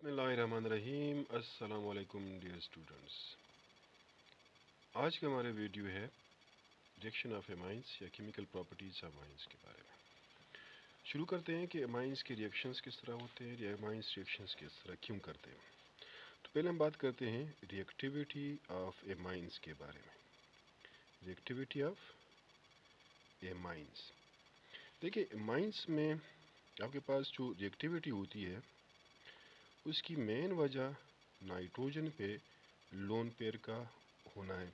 बिस्मिल्लाहिर्रहमानिर्रहीम। अस्सलाम वालेकुम डियर स्टूडेंट्स। आज का हमारा वीडियो है रिएक्शन ऑफ एमाइंस या केमिकल प्रॉपर्टीज़ ऑफ एमाइंस के बारे में। शुरू करते हैं कि एमाइंस के रिएक्शंस किस तरह होते हैं या एमाइंस रिएक्शंस किस तरह क्यों करते हैं। तो पहले हम बात करते हैं रिएक्टिविटी ऑफ एमाइंस के बारे में। रिएक्टिविटी ऑफ एमाइंस, देखिए एमाइंस में आपके पास जो रिएक्टिविटी होती है उसकी मेन वजह नाइट्रोजन पे लोन पेयर का होना है।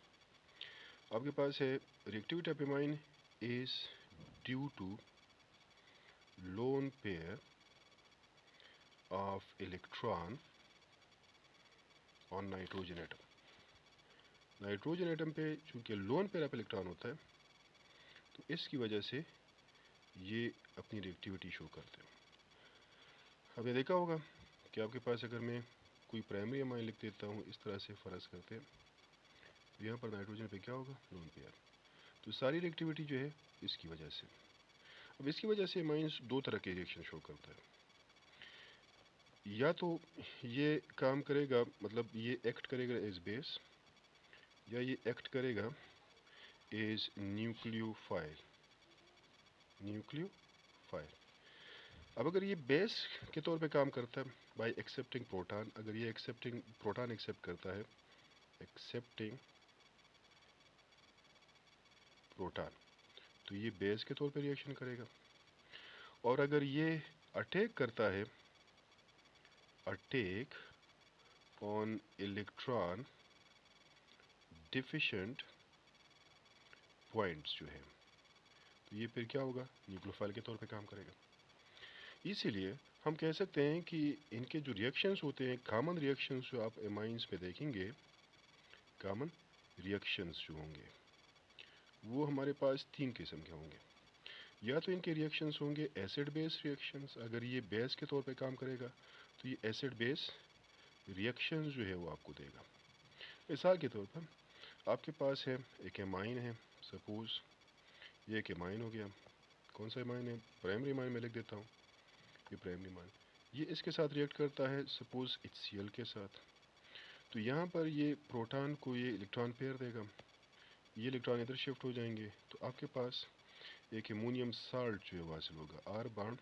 आपके पास है reactivity of amine is due to lone pair of electron on nitrogen atom. Nitrogen atom पे चूंकि लोन पेयर ऑफ इलेक्ट्रॉन होता है तो इसकी वजह से ये अपनी रिएक्टिविटी शो करते हैं। आपने देखा होगा कि आपके पास अगर मैं कोई प्राइमरी एमाइन लिख देता हूँ इस तरह से फ़र्ज करते हैं तो यहाँ पर नाइट्रोजन पे क्या होगा, लोन पेयर। तो सारी रिएक्टिविटी जो है इसकी वजह से। अब इसकी वजह से एमाइंस दो तरह के रिएक्शन शो करता है। या तो ये काम करेगा, मतलब ये एक्ट करेगा एज बेस, या ये एक्ट करेगा एज न्यूक्लियोफाइल। न्यूक्लियोफाइल। अब अगर ये बेस के तौर पे काम करता है बाय एक्सेप्टिंग प्रोटॉन, अगर ये एक्सेप्टिंग प्रोटॉन एक्सेप्ट करता है, एक्सेप्टिंग प्रोटॉन, तो ये बेस के तौर पे रिएक्शन करेगा। और अगर ये अटैक करता है, attack on electron deficient points जो है, तो ये फिर क्या होगा, न्यूक्लियोफाइल के तौर पे काम करेगा। इसीलिए हम कह सकते हैं कि इनके जो रिएक्शंस होते हैं, कॉमन रिएक्शंस जो आप एमाइंस में देखेंगे, कॉमन रिएक्शंस जो होंगे वो हमारे पास तीन किस्म के होंगे। या तो इनके रिएक्शंस होंगे एसिड बेस रिएक्शंस, अगर ये बेस के तौर पे काम करेगा तो ये एसिड बेस रिएक्शंस जो है वो आपको देगा। मिसाल के तौर पर आपके पास है एक एमाइन है, सपोज़ ये एक एमाइन हो गया। कौन सा एमाइन है, प्राइमरी एमाइन में लिख देता हूँ, ये प्राइमरी एमाइन। ये इसके साथ रिएक्ट करता है सपोज़ HCl के साथ। तो यहाँ पर ये प्रोटॉन को ये इलेक्ट्रॉन पेयर देगा, ये इलेक्ट्रॉन इधर शिफ्ट हो जाएंगे, तो आपके पास एक अमोनियम साल्ट जो है हासिल होगा, R बॉन्ड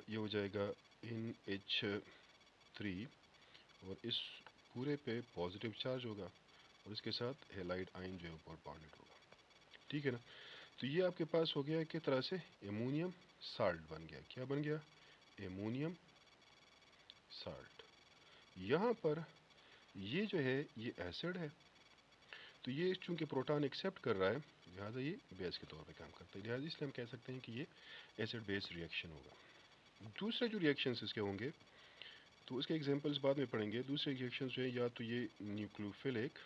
ये हो जाएगा NH3 और इस पूरे पे पॉजिटिव चार्ज होगा और इसके साथ हेलाइड आयन जो है ऊपर बॉन्डेड होगा। ठीक है ना। तो ये आपके पास हो गया कि तरह से एमोनियम साल्ट बन गया। क्या बन गया, एमोनियम साल्ट। यहाँ पर ये जो है ये एसिड है, तो ये चूंकि प्रोटॉन एक्सेप्ट कर रहा है लिहाजा ये बेस के तौर पे काम करता है, लिहाजा इसलिए हम कह सकते हैं कि ये एसिड बेस रिएक्शन होगा। दूसरे जो रिएक्शंस इसके होंगे तो उसके एग्जांपल्स बाद में पढ़ेंगे। दूसरे रिएक्शंस जो है या तो ये न्यूक्लियोफिलिक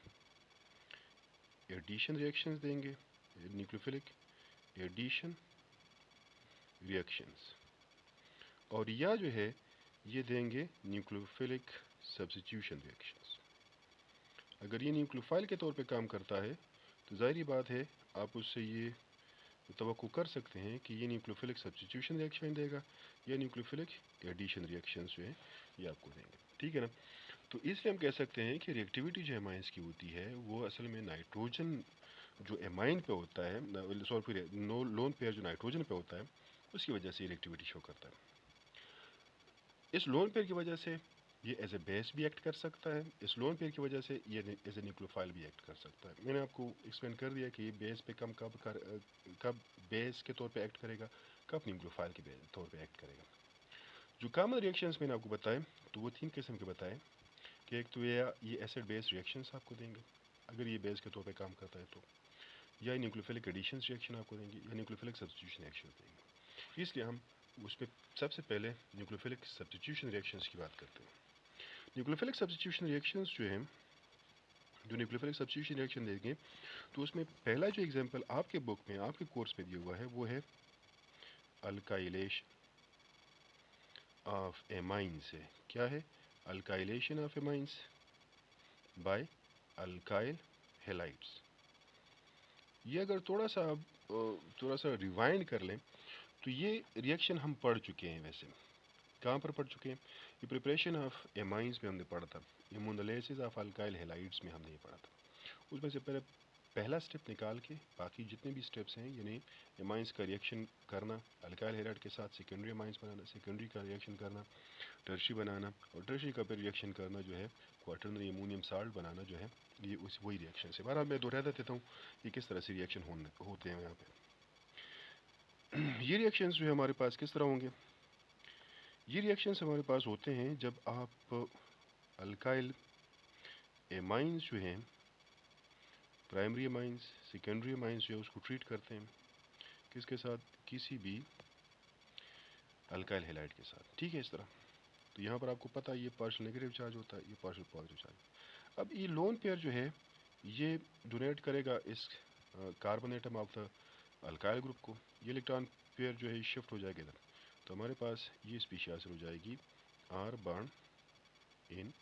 एडिशन रिएक्शंस देंगे, न्यूक्लियोफिलिक एडिशन रिएक्शंस, और या जो है ये देंगे न्यूक्लियोफिलिक सब्स्टिट्यूशन रिएक्शंस। अगर ये न्यूक्लियोफाइल के तौर पे काम करता है तो ज़ाहिर बात है आप उससे ये तवक्को कर सकते हैं कि ये न्यूक्लियोफिलिक सब्स्टिट्यूशन रिएक्शन देगा या न्यूक्लियोफिलिक एडिशन रिएक्शंस जो है ये आपको देंगे। ठीक है ना। तो इसलिए हम कह सकते हैं कि रिएक्टिविटी जो एमाइंस की होती है वो असल में नाइट्रोजन जो एमाइन पे होता है, सॉरी नो लोन पेयर जो नाइट्रोजन पे होता है उसकी वजह से रिएक्टिविटी शो करता है। इस लोन पेयर की वजह से ये एज ए बेस भी एक्ट कर सकता है, इस लोन पेयर की वजह से ये एज ए न्यूक्लियोफाइल भी एक्ट कर सकता है। मैंने आपको एक्सप्लेन कर दिया कि ये बेस पे कब बेस के तौर पे एक्ट करेगा, कब न्यूक्लियोफाइल के तौर पे एक्ट करेगा। जो कॉमन रिएक्शंस मैंने आपको बताए तो वो तीन किस्म के बताए कि एक तो ये एसिड बेस रिएक्शंस आपको देंगे अगर ये बेस के तौर पे काम करता है तो, या न्यूक्लियोफिलिक एडिशन रिएक्शन आपको देंगे, या न्यूक्लियोफिलिक सब्स्टिट्यूशन रिएक्शन देंगे। इसलिए हम उस पर सबसे पहले न्यूक्लियोफिलिक सब्स्टिट्यूशन रिएक्शंस की बात करते हैं। न्यूक्लियोफिलिक सब्स्टिट्यूशन रिएक्शंस जो हैं, जो न्यूक्लियोफिलिक सब्स्टिट्यूशन रिएक्शन देंगे तो उसमें पहला जो एग्जांपल आपके बुक में आपके कोर्स में दिया हुआ है वो है अल्काइलेशन ऑफ एमाइंस है। क्या है, alkylation of amines by alkyl halides. ये अगर थोड़ा सा रिवाइंड कर लें तो ये रिएक्शन हम पढ़ चुके हैं वैसे, कहाँ पर पढ़ चुके हैं? ये प्रिपरेशन ऑफ एमाइंस में हमने पढ़ा था, इम्यूनोलाइसिस ऑफ अल्काइल हैलाइड्स में हमने ये पढ़ा था। उसमें से पहला स्टेप निकाल के बाकी जितने भी स्टेप्स हैं, यानी एमाइंस का रिएक्शन करना अल्काइल हैलाइड के साथ, सेकेंडरी एमाइंस बनाना, सेकेंडरी का रिएक्शन करना टर्शी बनाना, और टर्शी का फिर रिएक्शन करना जो है क्वाटरनरी अमोनियम साल्ट बनाना जो है, ये वही रिएक्शन है। बहरहाल मैं दोहरा देता हूँ कि किस तरह से रिएक्शन होते हैं यहाँ पे। ये रिएक्शंस जो है हमारे पास किस तरह होंगे? ये रिएक्शंस हमारे पास होते हैं जब आप अल्काइल एमाइंस जो हैं, प्राइमरी एमाइंस, सेकेंडरी एमाइंस जो है उसको ट्रीट करते हैं किसके साथ? किसी भी अल्काइल हैलाइड के साथ, ठीक है, इस तरह। तो यहाँ पर आपको पता है ये पार्शियल नेगेटिव चार्ज होता है, ये पार्शियल पॉजिटिव चार्ज। अब ये लोन पेयर जो है ये डोनेट करेगा इस carbon atom of the alkyl group को। ये इलेक्ट्रॉन पेयर जो है शिफ्ट हो जाएगा इधर, तो हमारे पास ये स्पीशीज हासिल हो जाएगी R bond N,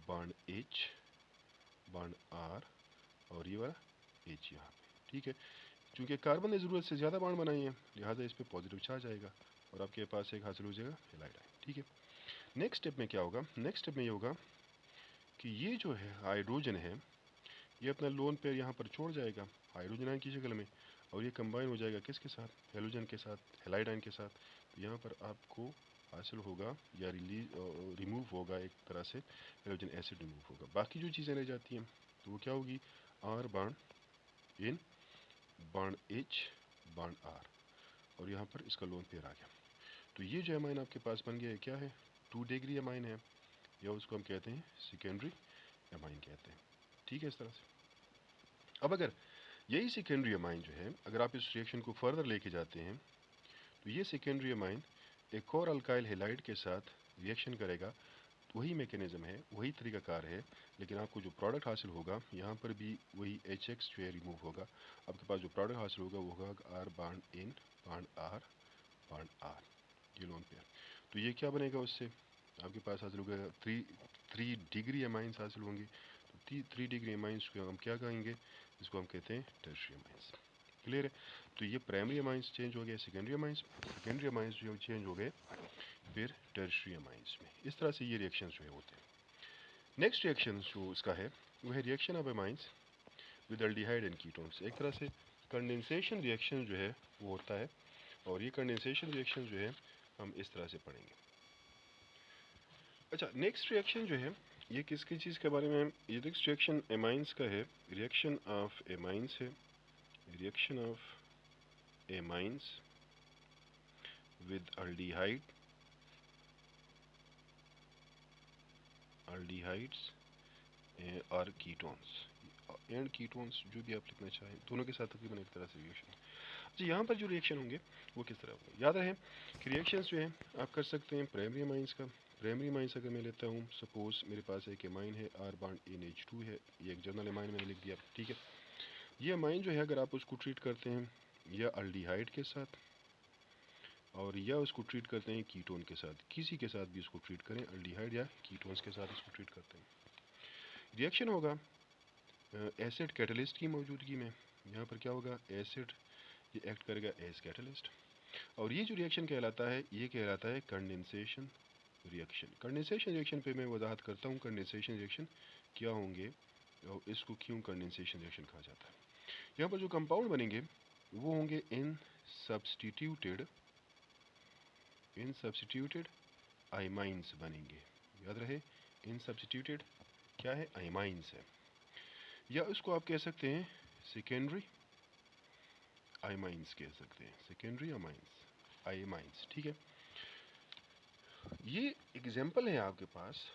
bond H, bond R, और ये वाला एच यहाँ पे, ठीक है। क्योंकि कार्बन ने ज़रूरत से ज़्यादा बॉन्ड बनाई है, लिहाजा इस पर पॉजिटिव चार्ज आएगा और आपके पास एक हासिल हो जाएगा हैलाइड आयन, ठीक है। नेक्स्ट स्टेप में क्या होगा? नेक्स्ट स्टेप में ये होगा कि ये जो है हाइड्रोजन है, ये अपना लोन पेयर यहाँ पर छोड़ जाएगा हाइड्रोजन आयन की शक्ल में, और ये कंबाइन हो जाएगा किसके साथ? हेलोजन के साथ, हैलाइड आयन के साथ। तो यहाँ पर आपको हासिल होगा या रिमूव होगा एक तरह से, हेलोजन एसिड रिमूव होगा। बाकी जो चीज़ें रह जाती हैं तो वो क्या होगी? R bond N, bond H, bond R, और यहाँ पर इसका लोन पेयर आ गया। तो ये जो अमाइन आपके पास बन गया है क्या है? 2 डिग्री अमाइन है, या उसको हम कहते हैं सेकेंडरी अमाइन कहते हैं, ठीक है, इस तरह से। अब अगर यही सेकेंडरी अमाइन जो है, अगर आप इस रिएक्शन को फर्दर लेके जाते हैं तो ये सेकेंडरी अमाइन एक और अल्काइल हैलाइड के साथ रिएक्शन करेगा। वही मैकेनिज्म है, वही तरीकाकार है, लेकिन आपको जो प्रोडक्ट हासिल होगा यहाँ पर भी वही HX जो है रिमूव होगा। आपके पास जो प्रोडक्ट हासिल होगा वो होगा R bond N, bond R, bond R, ये लोन पेयर। तो ये क्या बनेगा? उससे आपके पास हासिल होगा थ्री डिग्री अमाइंस हासिल होंगे। तो 3 डिग्री अमाइंस को हम क्या कहेंगे? इसको हम कहते हैं टर्शियरी अमाइंस। क्लियर है? तो ये प्राइमरी अमाइंस चेंज हो गए सेकेंडरी अमाइंस, सेकेंडरी अमाइंस जो चेंज हो गए फिर टर्शियरी अमाइंस में। इस तरह से ये रिएक्शन जो है होते हैं। नेक्स्ट रिएक्शन जो इसका है वो है reaction of amines with aldehyde and ketones. एक तरह से कंडेंसेशन रिएक्शन जो है वो होता है, और ये कंडेंसेशन रिएक्शन जो है हम इस तरह से पढ़ेंगे। अच्छा, नेक्स्ट रिएक्शन जो है ये किसकी चीज़ के बारे में है? ये नेक्स्ट रिएक्शन एमाइंस का है, रिएक्शन ऑफ एमाइंस है, reaction of amines with aldehyde, aldehydes और कीटोन्स एंड कीटोन्स, जो भी आप लिखना चाहें, दोनों के साथ तकरीबन एक तरह से रिएक्शन। जी, यहाँ पर जो रिएक्शन होंगे वो किस तरह होंगे? याद रहे कि रिएक्शंस जो है आप कर सकते हैं प्राइमरी अमाइंस का। प्राइमरी अमाइंस अगर मैं लेता हूँ, सपोज मेरे पास एक अमाइन है आर बॉन्ड इन H2 है, ये एक जनरल अमाइन मैंने लिख दिया, ठीक है। ये अमाइन जो है अगर आप उसको ट्रीट करते हैं या अल्डिहाइड के साथ, और या उसको ट्रीट करते हैं कीटोन के साथ, किसी के साथ भी उसको ट्रीट करें, अल्डिहाइड या कीटोन्स के साथ इसको ट्रीट करते हैं, रिएक्शन होगा एसिड कैटलिस्ट की मौजूदगी में। यहाँ पर क्या होगा? एसिड ये एक्ट करेगा एज कैटलिस्ट, और ये जो रिएक्शन कहलाता है ये कहलाता है कंडेंसेशन रिएक्शन। कंडेंसेशन रिएक्शन पे मैं वजाहत करता हूँ कंडेंसेशन रिएक्शन क्या होंगे और इसको क्यों कंडेंसेशन रिएक्शन कहा जाता है। यहाँ पर जो कंपाउंड बनेंगे वो होंगे इन सब्स्टिट्यूटेड आइमाइंस बनेंगे। याद रहे, इन सब्स्टिट्यूटेड क्या है? आइमाइंस है, या इसको आप कह सकते हैं सेकेंडरी आइमाइंस कह सकते हैं, सेकेंडरी अमाइंस, आइमाइंस, ठीक है। ये एग्जाम्पल है आपके पास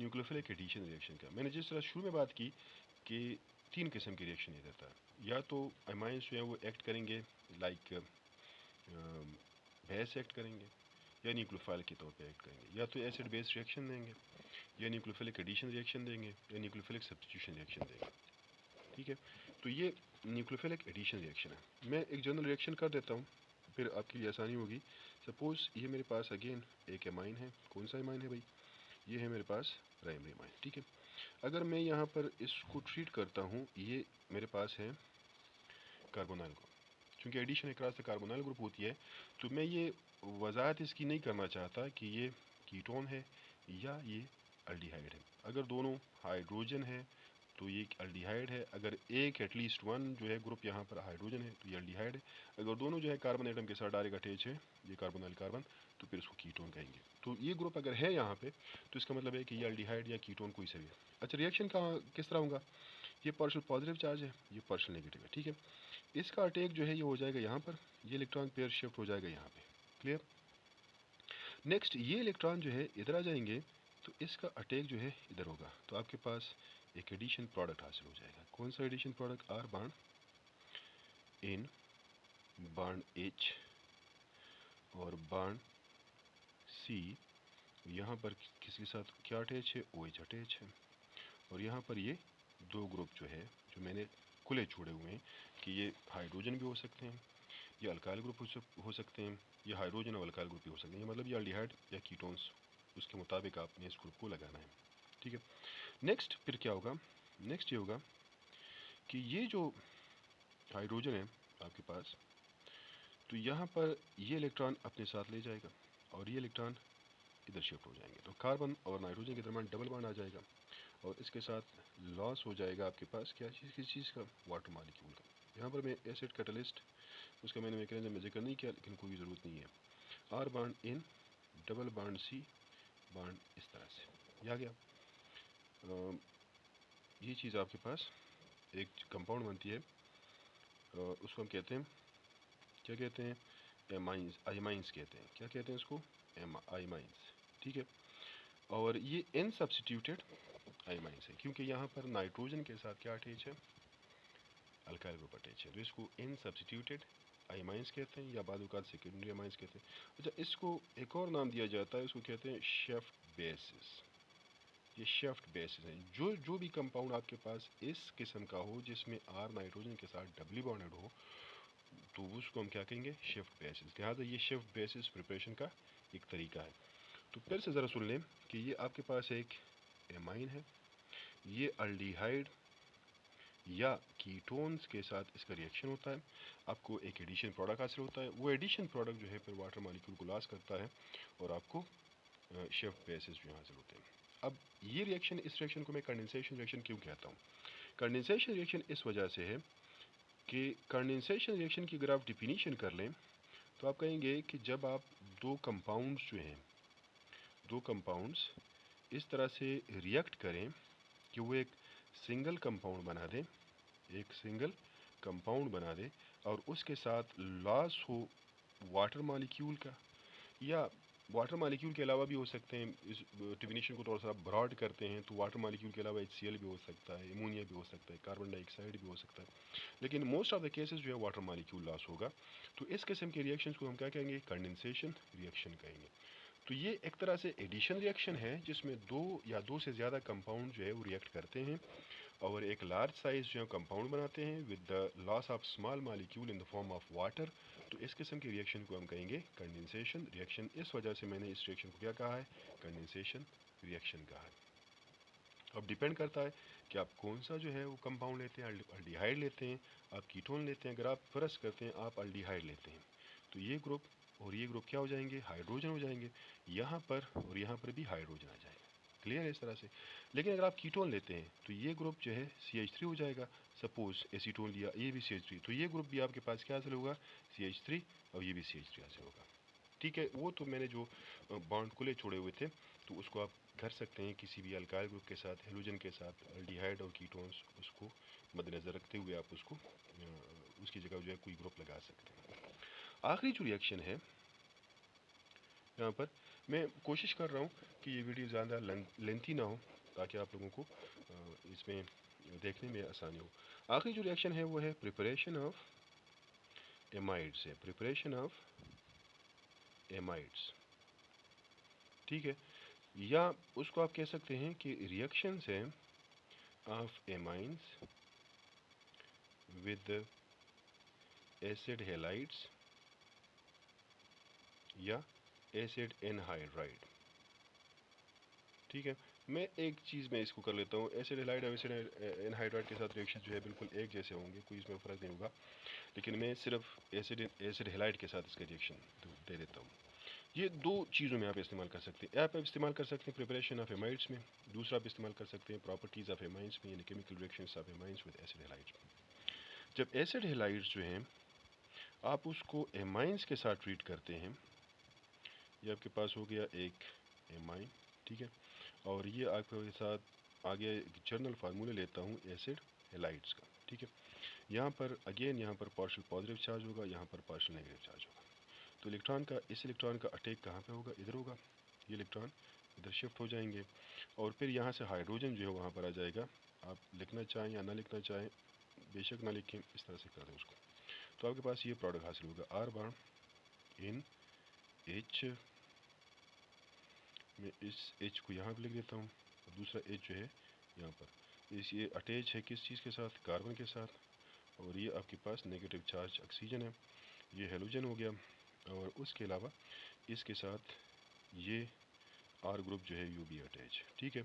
न्यूक्लियोफिलिक एडिशन रिएक्शन का। मैंने जिस तरह शुरू में बात की कि 3 किस्म की रिएक्शन ये देता है, या तो अमाइंस जो है वो एक्ट करेंगे लाइक बेस एक्ट करेंगे, या न्यूक्लियोफाइल के तौर पे एक्ट करेंगे, या तो एसिड बेस रिएक्शन देंगे, या न्यूक्लियोफिलिक एडिशन रिएक्शन देंगे, या न्यूक्लियोफिलिक सब्स्टिट्यूशन रिएक्शन देंगे, ठीक है। तो ये न्यूक्लियोफिलिक एडिशन रिएक्शन है। मैं एक जनरल रिएक्शन कर देता हूँ, फिर आपके लिए आसानी होगी। सपोज ये मेरे पास अगेन एक एमाइन है, कौन सा एमाइन है भाई? ये है मेरे पास प्राइमरी एमाइन, ठीक है। अगर मैं यहाँ पर इसको ट्रीट करता हूँ, ये मेरे पास है कार्बोनाइल ग्रुप, क्योंकि एडिशन एक रास्ते कार्बोनाइल ग्रुप होती है, तो मैं ये वजाहत इसकी नहीं करना चाहता कि ये कीटोन है या ये अल्डिहाइड है। अगर दोनों हाइड्रोजन है तो ये अल्डिहाइड है, अगर एक एटलीस्ट वन जो है ग्रुप यहाँ पर हाइड्रोजन है तो ये अल्डिहाइड है, अगर दोनों जो है कार्बन एटम के साथ डायरेक्ट अटैच है ये कार्बोनाइल कार्बन तो फिर इसको कीटोन कहेंगे। तो ये ग्रुप अगर है यहाँ पे तो इसका मतलब है कि ये अल्डिहाइड या कीटोन कोई सा भी है। अच्छा, रिएक्शन का किस तरह होगा, ये पार्शियल पॉजिटिव चार्ज है, ये पार्शियल नेगेटिव है, ठीक है। इसका अटैक जो है ये हो जाएगा यहाँ पर, ये इलेक्ट्रॉन पेयर शिफ्ट हो जाएगा यहाँ पे, क्लियर। नेक्स्ट ये इलेक्ट्रॉन जो है इधर आ जाएंगे तो इसका अटैक जो है इधर होगा, तो आपके पास एक एडिशन प्रोडक्ट हासिल हो जाएगा। कौन सा addition product, R bond N bond H और बॉन्ड सी, यहाँ पर किसके साथ क्या अटैच है, ओ एच अटैच है, और यहाँ पर ये दो ग्रुप जो है जो मैंने खुले छोड़े हुए हैं कि ये हाइड्रोजन भी हो सकते हैं, ये अल्काइल ग्रुप हो सकते हैं, ये हाइड्रोजन और अल्काइल ग्रुप भी हो सकते हैं, मतलब ये अल्डिहाइड या कीटोन्स, उसके मुताबिक आपने इस ग्रुप को लगाना है, ठीक है। नेक्स्ट फिर क्या होगा, नेक्स्ट ये होगा कि ये जो हाइड्रोजन है आपके पास, तो यहाँ पर ये इलेक्ट्रॉन अपने साथ ले जाएगा और ये इलेक्ट्रॉन इधर शिफ्ट हो जाएंगे, तो कार्बन और नाइट्रोजन के दरमियान डबल बॉन्ड आ जाएगा और इसके साथ लॉस हो जाएगा आपके पास क्या चीज़, किस चीज़ का, वाटर मॉलिक्यूल का। यहाँ पर मैं एसिड कैटलिस्ट उसका मैंने मैकेनिज्म में जिक्र नहीं किया, लेकिन कोई ज़रूरत नहीं है। R bond N double bond C bond, इस तरह से आ गया। ये चीज़ आपके पास एक कंपाउंड बनती है, उसको हम कहते हैं, क्या कहते हैं, एमाइंस, आइमाइंस कहते हैं, क्या कहते हैं इसको, आइमाइंस, ठीक है। और ये एन सब्स्टिट्यूटेड आइमाइंस है क्योंकि यहाँ पर नाइट्रोजन के साथ क्या अटैच है, अल्काइल ग्रुप अटैच है, तो इसको एन सब्स्टिट्यूटेड आइमाइंस कहते हैं या बाद वक़्त सेकेंडरी आइमाइंस कहते हैं। अच्छा, इसको एक और नाम दिया जाता है, इसको कहते हैं शेफ्ट बेसिस। ये शेफ्ट बेसिस हैं, जो भी कंपाउंड आपके पास इस किस्म का हो जिसमें आर नाइट्रोजन के साथ डबली बॉन्डेड हो तो उसको हम क्या कहेंगे, शिफ्ट बेसिस। लिहाजा ये शिफ्ट बेसिस प्रिपरेशन का एक तरीका है। तो फिर से ज़रा सुन लें कि ये आपके पास एक एमाइन है, ये अल्डिहाइड या कीटोन्स के साथ इसका रिएक्शन होता है, आपको एक एडिशन प्रोडक्ट हासिल होता है, वो एडिशन प्रोडक्ट जो है फिर वाटर मॉलिक्यूल को लॉस करता है और आपको शिफ्ट बेसिस जो हासिल होते हैं। अब ये रिएक्शन, इस रिएक्शन को मैं कंडेंसेशन रिएक्शन क्यों कहता हूँ, कंडेंसेशन रिएक्शन इस वजह से है कि कंडेंसेशन रिएक्शन की अगर आप डिफिनीशन कर लें तो आप कहेंगे कि जब आप दो कंपाउंड्स जो हैं, दो कंपाउंड्स इस तरह से रिएक्ट करें कि वो एक सिंगल कंपाउंड बना दें, एक सिंगल कंपाउंड बना दें और उसके साथ लॉस हो वाटर मॉलिक्यूल का, या वाटर मॉलिक्यूल के अलावा भी हो सकते हैं, इस डिफिनीशन को थोड़ा सा ब्रॉड करते हैं तो वाटर मॉलिक्यूल के अलावा HCl भी हो सकता है, अमोनिया भी हो सकता है, कार्बन डाइऑक्साइड भी हो सकता है, लेकिन मोस्ट ऑफ द केसेस जो है वाटर मॉलिक्यूल लॉस होगा। तो इस किस्म के रिएक्शंस को हम क्या कहेंगे, कंडेंसेशन रिएक्शन कहेंगे। तो ये एक तरह से एडिशन रिएक्शन है जिसमें दो या दो से ज़्यादा कंपाउंड जो है वो रिएक्ट करते हैं और एक लार्ज साइज जो है कंपाउंड बनाते हैं with the loss of small molecule in the form of water. तो इस किस्म के रिएक्शन को हम कहेंगे कंडेंसेशन रिएक्शन। इस वजह से मैंने इस रिएक्शन को क्या कहा है, कंडेंसेशन रिएक्शन कहा है। अब डिपेंड करता है कि आप कौन सा जो है वो कंपाउंड लेते हैं, अल्डिहाइड लेते हैं, आप कीटोन लेते हैं। अगर आप फर्ज करते हैं आप अल्डिहाइड लेते हैं तो ये ग्रुप और ये ग्रुप क्या हो जाएंगे, हाइड्रोजन हो जाएंगे, यहाँ पर और यहाँ पर भी हाइड्रोजन आ जाएगा, क्लियर है इस तरह से। लेकिन अगर आप कीटोन लेते हैं तो ये ग्रुप जो है CH3 हो जाएगा, सपोज एसीटोन लिया, ये भी CH3, तो ये ग्रुप भी आपके पास क्या हासिल होगा, CH3, और ये भी CH3 हासिल होगा, ठीक है। वो तो मैंने जो बॉन्ड खुले छोड़े हुए थे तो उसको आप कर सकते हैं किसी भी अल्काइल ग्रुप के साथ, हेलोजन के साथ, अल्डिहाइड और कीटोन्स, उसको मद्देनज़र रखते हुए आप उसको उसकी जगह जो है कोई ग्रुप लगा सकते हैं। आखिरी जो रिएक्शन है यहाँ पर, मैं कोशिश कर रहा हूँ कि ये वीडियो ज़्यादा लेंथी ना हो ताकि आप लोगों को इसमें देखने में आसानी हो। आखिरी जो रिएक्शन है वो है प्रिपरेशन ऑफ एमाइड्स, है प्रिपरेशन ऑफ एमाइड्स, ठीक है। या उसको आप कह सकते हैं कि रिएक्शंस हैं of amines with acid halides या एसिड एनहाइड्राइड, ठीक है। मैं एक चीज़ में इसको कर लेता हूँ, एसिड हैलाइड और एसिड एनहाइड्राइड के साथ रिएक्शन जो है बिल्कुल एक जैसे होंगे, कोई इसमें फ़र्क नहीं होगा, लेकिन मैं सिर्फ एसिड हैलाइड के साथ इसका रिएक्शन दे देता हूँ। ये दो चीज़ों में आप इस्तेमाल कर सकते हैं। आप इस्तेमाल कर सकते हैं प्रिपरेशन ऑफ एमाइड्स में, दूसरा आप इस्तेमाल कर सकते हैं प्रॉपर्टीज़ ऑफ एमाइड्स में, यानी chemical reactions of amides with acid halides में। जब एसिड हैलाइड्स जो हैं आप उसको एमाइन्स के साथ ट्रीट करते हैं, ये आपके पास हो गया एक एमाइन, ठीक है, और ये आपके साथ आगे जनरल फार्मूला लेता हूँ एसिड हैलाइड्स का, ठीक है। यहाँ पर अगेन यहाँ पर पार्शियल पॉजिटिव चार्ज होगा, यहाँ पर पार्शियल नेगेटिव चार्ज होगा। तो इलेक्ट्रॉन का, इस इलेक्ट्रॉन का अटैक कहाँ पे होगा, इधर होगा, ये इलेक्ट्रॉन इधर शिफ्ट हो जाएंगे और फिर यहाँ से हाइड्रोजन जो है वहाँ पर आ जाएगा। आप लिखना चाहें या ना लिखना चाहें, बेशक ना लिखें, इस तरह से कर दें उसको। तो आपके पास ये प्रोडक्ट हासिल होगा, आर बॉन्ड इन एच में, इस एच को यहाँ पर लिख देता हूँ और दूसरा एच जो है यहाँ पर। इस ये अटैच है किस चीज़ के साथ, कार्बन के साथ, और ये आपके पास नेगेटिव चार्ज ऑक्सीजन है, ये हेलोजन हो गया, और उसके अलावा इसके साथ ये आर ग्रुप जो है यू बी अटैच, ठीक है,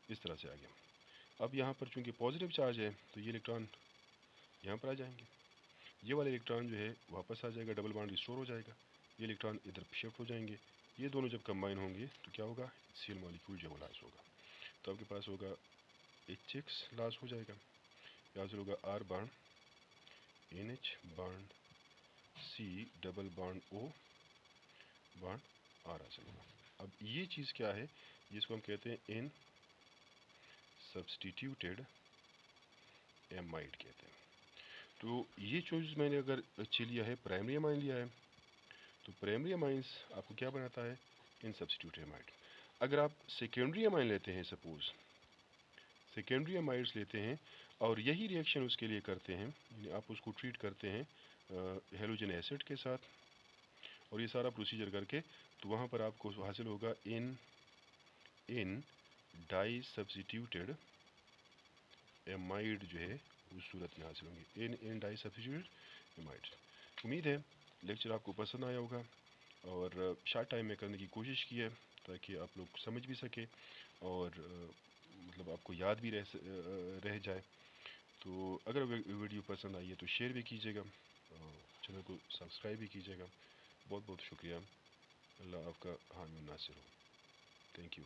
इस तरह से आ गया। अब यहाँ पर चूंकि पॉजिटिव चार्ज है तो ये इलेक्ट्रॉन यहाँ पर आ जाएंगे, ये वाला इलेक्ट्रॉन जो है वापस आ जाएगा, डबल बॉन्ड रिस्टोर हो जाएगा, ये इलेक्ट्रॉन इधर शिफ्ट हो जाएंगे, ये दोनों जब कंबाइन होंगे तो क्या होगा, सीएल मॉलिक्यूल जो लॉस होगा। तो आपके पास होगा HX लॉस हो जाएगा, यहाँ से होगा R bond NH bond C double bond O bond R हासिल होगा। अब ये चीज़ क्या है, जिसको हम कहते हैं इन सब्सटीट्यूटेड एमाइड कहते हैं। तो ये चीज़ मैंने अगर लिया है, प्राइमरी अमाइन लिया है, तो प्राइमरी अमाइंस आपको क्या बनाता है, इन सब्सटीट्यूटेड एमाइड। अगर आप सेकेंडरी अमाइन लेते हैं, सपोज सेकेंडरी अमाइड्स लेते हैं और यही रिएक्शन उसके लिए करते हैं, यानी आप उसको ट्रीट करते हैं हेलोजन एसिड के साथ, और ये सारा प्रोसीजर करके, तो वहाँ पर आपको हासिल होगा इन डाई सब्सटीट्यूटेड एमाइड जो है उस सूरत में हासिल होंगे, इन डाई सब्सटीट्यूटेड एमाइड्स। उम्मीद है लेक्चर आपको पसंद आया होगा और शॉर्ट टाइम में करने की कोशिश की है ताकि आप लोग समझ भी सके और मतलब आपको याद भी रह जाए। तो अगर वीडियो पसंद आई है तो शेयर भी कीजिएगा और चैनल को सब्सक्राइब भी कीजिएगा। बहुत बहुत शुक्रिया। अल्लाह आपका हामी नासिर हो। Thank you.